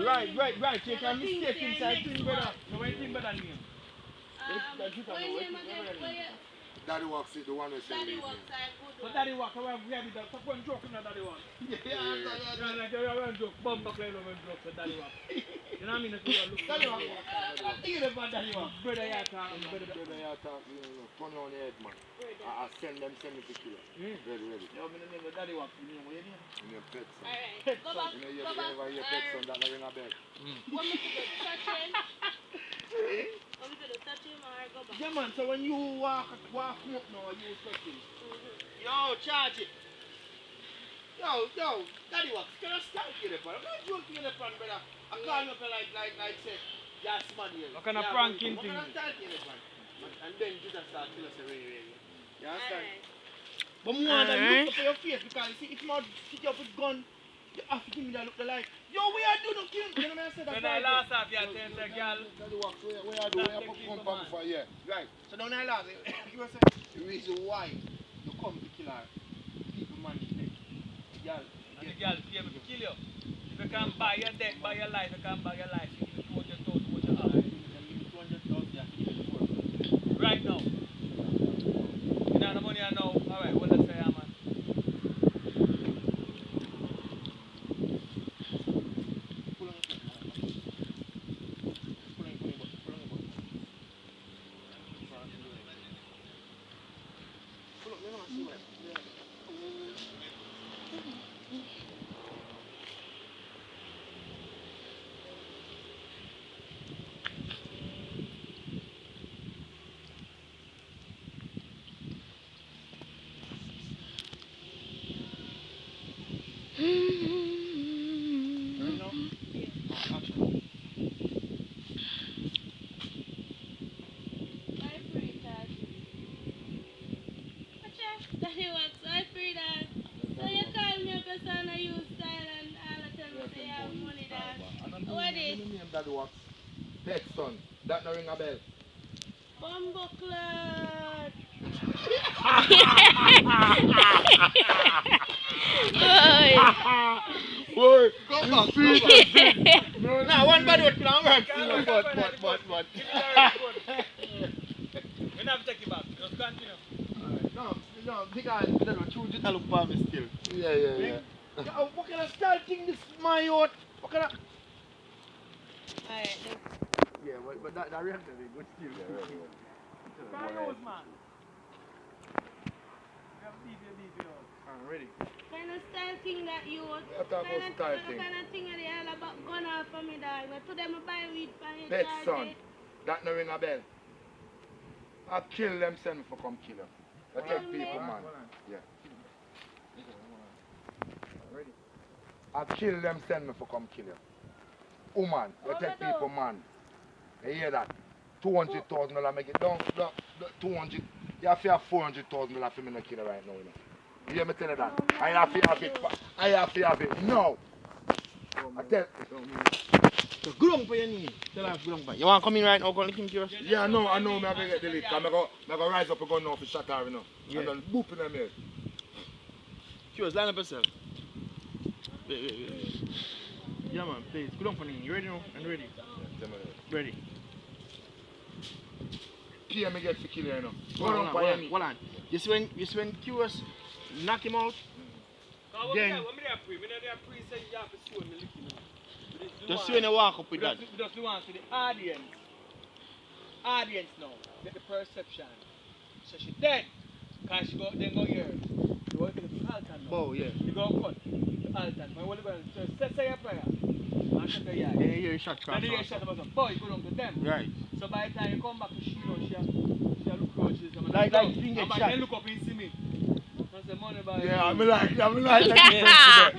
Right. You can mistake inside twin brother. No one thing better than me. Daddy Walks is the one who said it. But Daddy Walk, we have it. Stop one joke in Daddy Walk. Yeah. Like you have one joke, bumper play one joke for Daddy Walk. You know what I mean? Daddy Walk. Think about Daddy Walk. Brother, you talk. Turn on your head, man. I send me to kill you. Ready. Yo, I'm going to Daddy Walk. You know what you mean? In your pet son. Alright, go back. You know your pet son that ring a bell. What me to do? Touching? What me to do? Touching or go back? Yeah, man. So when you walk up now, you touching. Yo, charge it. Yo, Daddy Walk. Can I start you there, brother? I'm not joking in the front, brother. I call you up like say, yes, man here. What kind of pranking thing? I'm start you in the front. And then you just start to say, really. You understand? But more than look up for your face because you see, if you want to sit up with gun, you have to give me that look like, yo, we are doing nothing. You know what I said? When I last have you attend the girl. Daddy Walks, where you do? Where you come back for? Yeah. Right. So don't I last, you were saying the reason why you come to kill her, people man is dead. Girl. And the girl be able to kill you. If you can buy your death, buy your life, you can buy your life. You give you 200,000 what you have. You give 200,000, you give it right now. You know the money I know. Alright, what let's say, man. Daddy Walks. Pet son. That no ring a bell. Bumbleclad. Boy, Come back. No, nah, one body would plan work. But. We never take it back. Just continue. No, because that was true. Just look for me still. Yeah. What kind of style thing this my yacht? What kind of? Alright, Yeah, but that reactor is good still. Right. Man. We have DV on. Ready. kind of style thing that you would. What about style thing? Kind of thing that they all about gun off for me, dog. But to them, I buy weed for me. Pet son. That no ring a bell. I kill them, send me for come kill them. I take people, man. Yeah. Ready. I kill them, send me for come kill them. Woman, you take people, man. You hear that? $200,000 make it down. 200. You have to have $400,000 for me to kill her right now. You know? You hear me tell you that? I have to have it. I have to have it. No. I tell So go down for your knee. Tell her to go down for you. You want to come in right now? Go and lick him. yeah, I know I'm going to get the lick. I'm going to rise up and go now for shot her, you know. Yeah. And then boop in them head. Curious, line up yourself. Wait. Yeah, man, please. Go down for me. You ready now? I'm ready. Ready. Here me get for kill her, you know. Go Hold down on, for your knee. hold on. You see when Curious knock him out? Then just when you walk up with that. Just the one to the audience. Audience now. Get the perception. So she dead. Cause she go then go here. You go to the altar now. Oh yeah. You go cut the altar. When you go to say your prayer. And shut the yard. Yeah, you hear shot cross. And you hear shot about some boy, you go down to them. Right. So by the time you come back to she look around, she's like thing get shot. Then look up and see me. Yeah, I'm like that.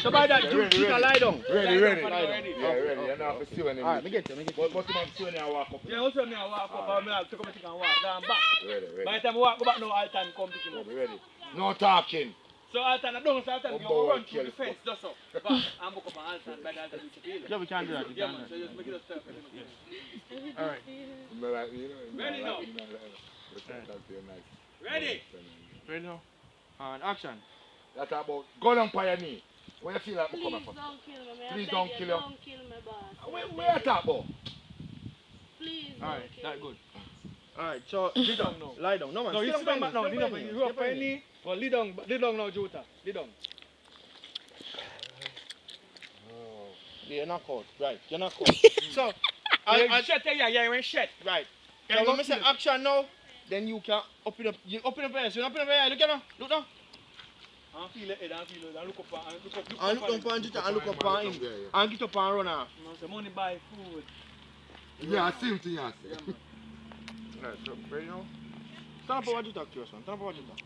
So by that, you can lie down. Ready. Yeah, ready. You know, I see when you alright, me get you. But you have to see when you walk up. Yeah, also me I walk up, I have to come and walk down back. Ready. By the time I walk back now, all time come pick him up. Ready. No talking. So all time I don't, so all time you go run through the fence, just so. Back, and book up an all time, by the all time you feel it. Yeah, we can do that. Yeah, man, so just make it a step. Alright. Ready now. Ready? Ready now. And action. That's about go down on your knee. Where you feel like Please I'm don't coming kill from? me. Please I don't beg kill you. you. Don't kill me, boss. Where you talk about? Please don't Alright, kill that me. good. Alright, so Sit down now. lie down. No man, No, you sit down back now. Sit Lean up. You up on your knee. Well, lay down now, Jota. Lay down. Yeah, you're not caught. Right, you're not caught. So, I shut yeah, you went shut. right. Can So you when I say feel- action now, then you can open up. You open up your eyes. You open up your eyes. Look at now. Look now. I feel it, I feel it. I look up and look up. And look down on Twitter and look up on him. And get up and run off. Man, say money buy food. Yeah, I see him to you. Yeah, man. Right, so ready now? Stand up over Twitter, curious one. Stand up over Twitter.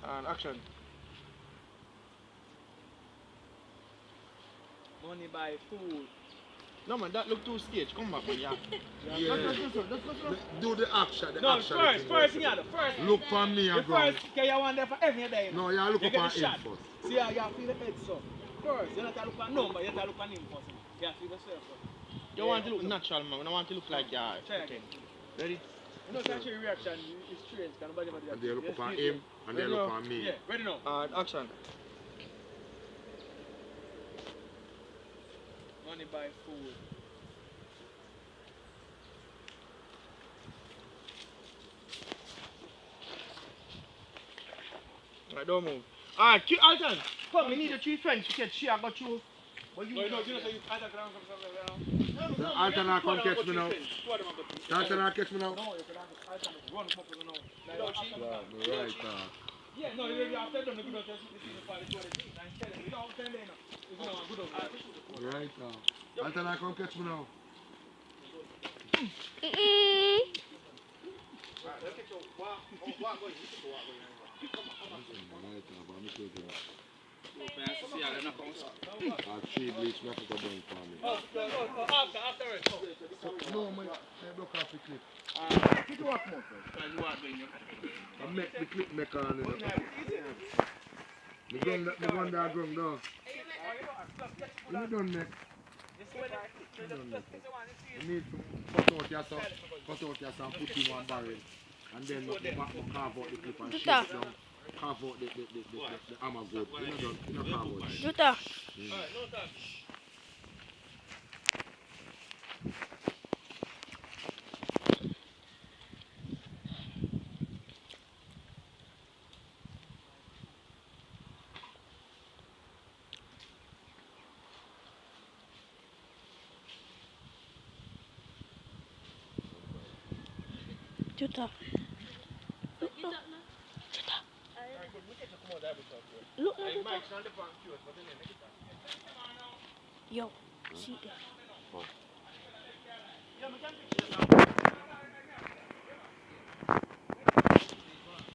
And action. Money buy food. No man, that look too stage. Come back, man. Yeah. Yeah. Let's go. Do the action. The No, action. first thing you do. First. Look for me The and ground. first, okay, you want there for every day. No, you look You up get on the him shot. first. See, you feel the head so. First, you don't have to look at number, you have to look at him first. You have to feel the surf first. You want to look natural, man. You want to look like you're Try again. ready? You know, it's actually a reaction. It's strange. Can nobody ever do that? And they look Just up on feel him, it. and they Ready look now? on me. Yeah, ready now. And action. Money buy food. Right, don't move. Alright, Alton. Come, we need the 3 friends. You can share, got you. But No, you know, so you either ground from The Alton come catch me now. The Alton catch me now. No, you can have run come up with no. Yeah, right. Yeah, no, you have to do the good of this is the party to the team. I'm telling you, don't tell them. It's not good of Right now. Alton come catch me now. I'll see bleach me have to go down for me. afterwards. No, man, they block off the clip. Keep your walk more first. You walk in your I make the clip make on it. The gun that ground now. You don't make. You need to cut out yourself, and put in one barrel. And then carve out the clip and shape down. Carve out the hammer group. You know carve out. Jota. Jota. Look at Jota. Yo, see that.